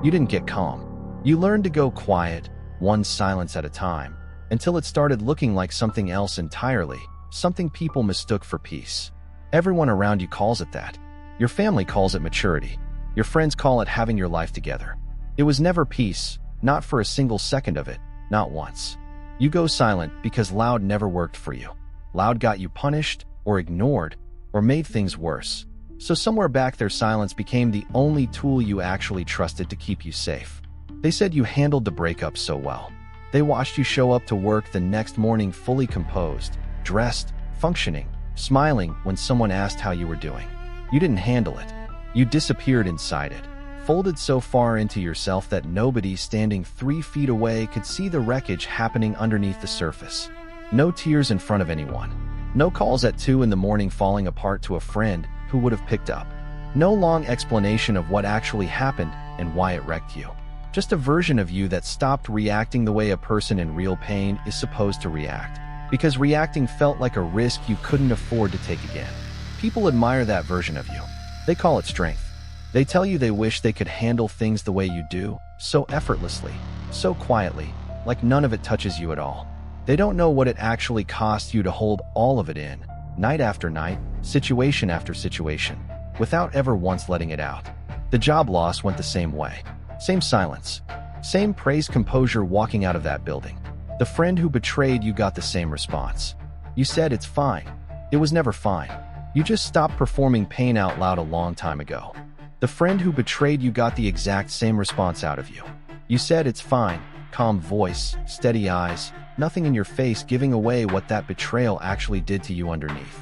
You didn't get calm. You learned to go quiet, one silence at a time, until it started looking like something else entirely, something people mistook for peace. Everyone around you calls it that. Your family calls it maturity. Your friends call it having your life together. It was never peace, not for a single second of it, not once. You go silent because loud never worked for you. Loud got you punished, or ignored, or made things worse. So somewhere back there, silence became the only tool you actually trusted to keep you safe. They said you handled the breakup so well. They watched you show up to work the next morning fully composed, dressed, functioning, smiling when someone asked how you were doing. You didn't handle it. You disappeared inside it, folded so far into yourself that nobody standing 3 feet away could see the wreckage happening underneath the surface. No tears in front of anyone. No calls at 2 in the morning falling apart to a friend who would have picked up. No long explanation of what actually happened and why it wrecked you. Just a version of you that stopped reacting the way a person in real pain is supposed to react, because reacting felt like a risk you couldn't afford to take again. People admire that version of you. They call it strength. They tell you they wish they could handle things the way you do, so effortlessly, so quietly, like none of it touches you at all. They don't know what it actually costs you to hold all of it in, night after night, situation after situation, without ever once letting it out. The job loss went the same way. Same silence. Same praised composure walking out of that building. The friend who betrayed you got the same response. You said it's fine. It was never fine. You just stopped performing pain out loud a long time ago. The friend who betrayed you got the exact same response out of you. You said it's fine, calm voice, steady eyes, nothing in your face giving away what that betrayal actually did to you underneath.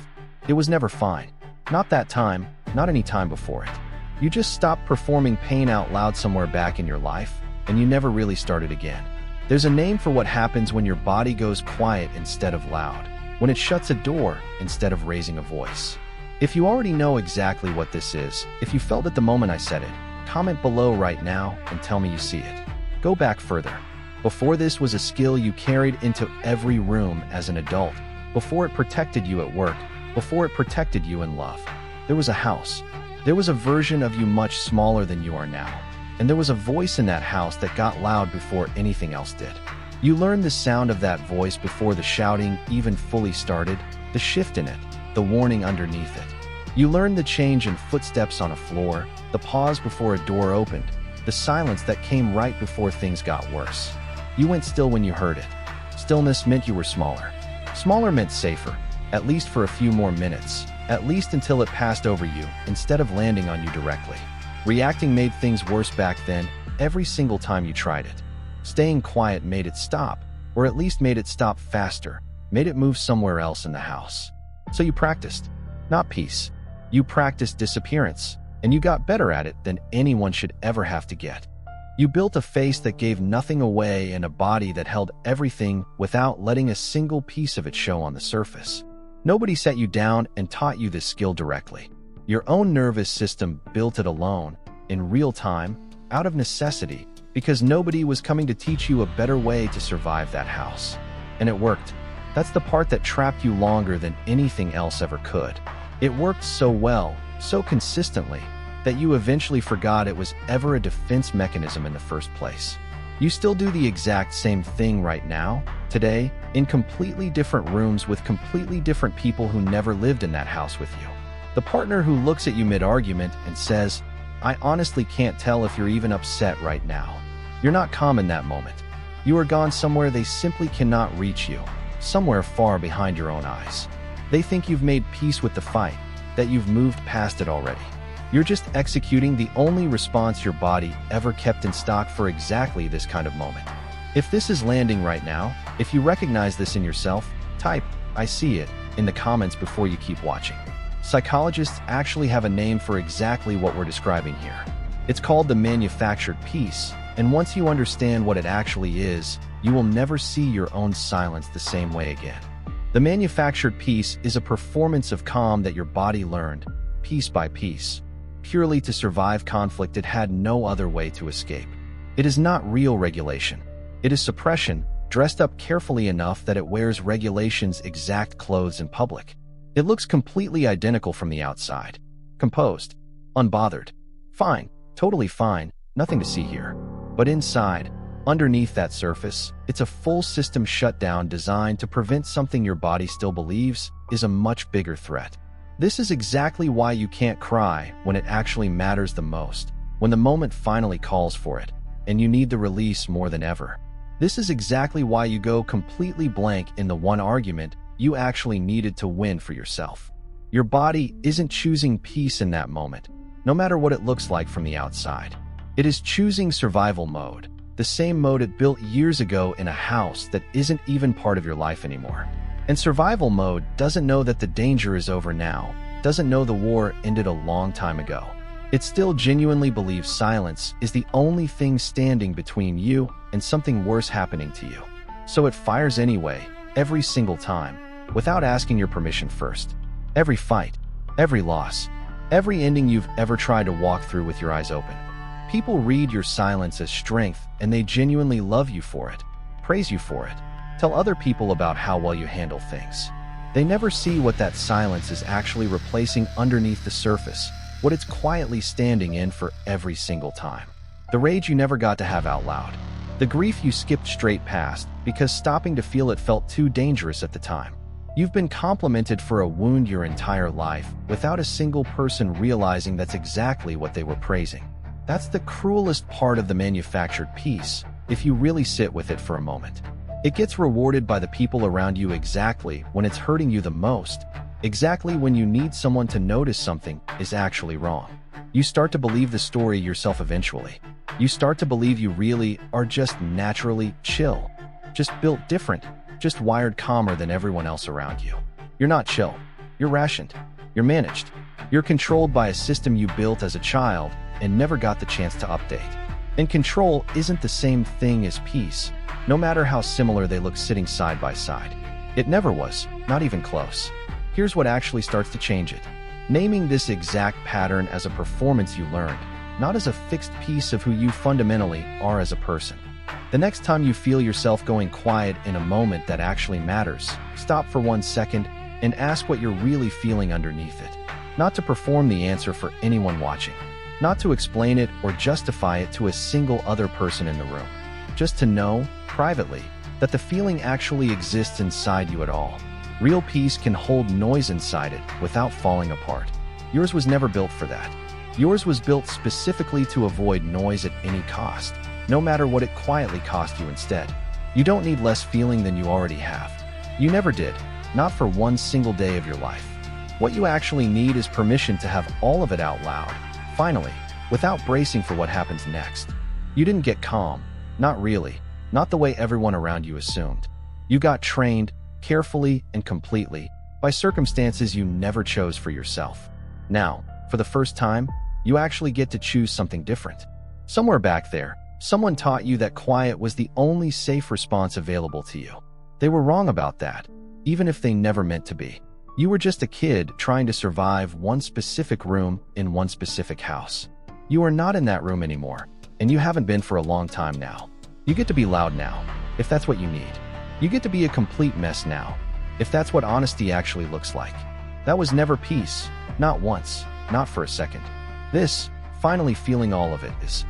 It was never fine. Not that time, not any time before it. You just stopped performing pain out loud somewhere back in your life, and you never really started again. There's a name for what happens when your body goes quiet instead of loud, when it shuts a door instead of raising a voice. If you already know exactly what this is, if you felt it the moment I said it, comment below right now and tell me you see it. Go back further. Before this was a skill you carried into every room as an adult, before it protected you at work, before it protected you in love. There was a house. There was a version of you much smaller than you are now. And there was a voice in that house that got loud before anything else did. You learned the sound of that voice before the shouting even fully started, the shift in it, the warning underneath it. You learned the change in footsteps on a floor, the pause before a door opened, the silence that came right before things got worse. You went still when you heard it. Stillness meant you were smaller. Smaller meant safer, at least for a few more minutes, at least until it passed over you instead of landing on you directly. Reacting made things worse back then, every single time you tried it. Staying quiet made it stop, or at least made it stop faster, made it move somewhere else in the house. So you practiced, not peace. You practiced disappearance, and you got better at it than anyone should ever have to get. You built a face that gave nothing away and a body that held everything without letting a single piece of it show on the surface. Nobody set you down and taught you this skill directly. Your own nervous system built it alone, in real time, out of necessity, because nobody was coming to teach you a better way to survive that house. And it worked. That's the part that trapped you longer than anything else ever could. It worked so well, so consistently, that you eventually forgot it was ever a defense mechanism in the first place. You still do the exact same thing right now, today, in completely different rooms with completely different people who never lived in that house with you. The partner who looks at you mid-argument and says, "I honestly can't tell if you're even upset right now." You're not calm in that moment. You are gone somewhere they simply cannot reach you, somewhere far behind your own eyes. They think you've made peace with the fight, that you've moved past it already. You're just executing the only response your body ever kept in stock for exactly this kind of moment. If this is landing right now, if you recognize this in yourself, type, "I see it," in the comments before you keep watching. Psychologists actually have a name for exactly what we're describing here. It's called the manufactured peace, and once you understand what it actually is, you will never see your own silence the same way again. The manufactured peace is a performance of calm that your body learned, piece by piece, purely to survive conflict it had no other way to escape. It is not real regulation. It is suppression, dressed up carefully enough that it wears regulation's exact clothes in public. It looks completely identical from the outside. Composed. Unbothered. Fine. Totally fine. Nothing to see here. But inside, underneath that surface, it's a full system shutdown designed to prevent something your body still believes is a much bigger threat. This is exactly why you can't cry when it actually matters the most, when the moment finally calls for it, and you need the release more than ever. This is exactly why you go completely blank in the one argument you actually needed to win for yourself. Your body isn't choosing peace in that moment, no matter what it looks like from the outside. It is choosing survival mode, the same mode it built years ago in a house that isn't even part of your life anymore. And survival mode doesn't know that the danger is over now, doesn't know the war ended a long time ago. It still genuinely believes silence is the only thing standing between you and something worse happening to you. So it fires anyway, every single time, without asking your permission first. Every fight, every loss, every ending you've ever tried to walk through with your eyes open. People read your silence as strength, and they genuinely love you for it, praise you for it, tell other people about how well you handle things. They never see what that silence is actually replacing underneath the surface, what it's quietly standing in for every single time. The rage you never got to have out loud. The grief you skipped straight past because stopping to feel it felt too dangerous at the time. You've been complimented for a wound your entire life without a single person realizing that's exactly what they were praising. That's the cruelest part of the manufactured peace, if you really sit with it for a moment. It gets rewarded by the people around you exactly when it's hurting you the most, exactly when you need someone to notice something is actually wrong. You start to believe the story yourself eventually. You start to believe you really are just naturally chill, just built different, just wired calmer than everyone else around you. You're not chill. You're rationed. You're managed. You're controlled by a system you built as a child and never got the chance to update. And control isn't the same thing as peace, no matter how similar they look sitting side by side. It never was, not even close. Here's what actually starts to change it. Naming this exact pattern as a performance you learned, not as a fixed piece of who you fundamentally are as a person. The next time you feel yourself going quiet in a moment that actually matters, stop for 1 second and ask what you're really feeling underneath it. Not to perform the answer for anyone watching, not to explain it or justify it to a single other person in the room. Just to know, privately, that the feeling actually exists inside you at all. Real peace can hold noise inside it without falling apart. Yours was never built for that. Yours was built specifically to avoid noise at any cost, no matter what it quietly cost you instead. You don't need less feeling than you already have. You never did, not for one single day of your life. What you actually need is permission to have all of it out loud, finally, without bracing for what happens next. You didn't get calm, not really, not the way everyone around you assumed. You got trained, carefully and completely, by circumstances you never chose for yourself. Now, for the first time, you actually get to choose something different. Somewhere back there, someone taught you that quiet was the only safe response available to you. They were wrong about that, even if they never meant to be. You were just a kid trying to survive one specific room in one specific house. You are not in that room anymore, and you haven't been for a long time now. You get to be loud now, if that's what you need. You get to be a complete mess now, if that's what honesty actually looks like. That was never peace, not once, not for a second. This, finally feeling all of it, is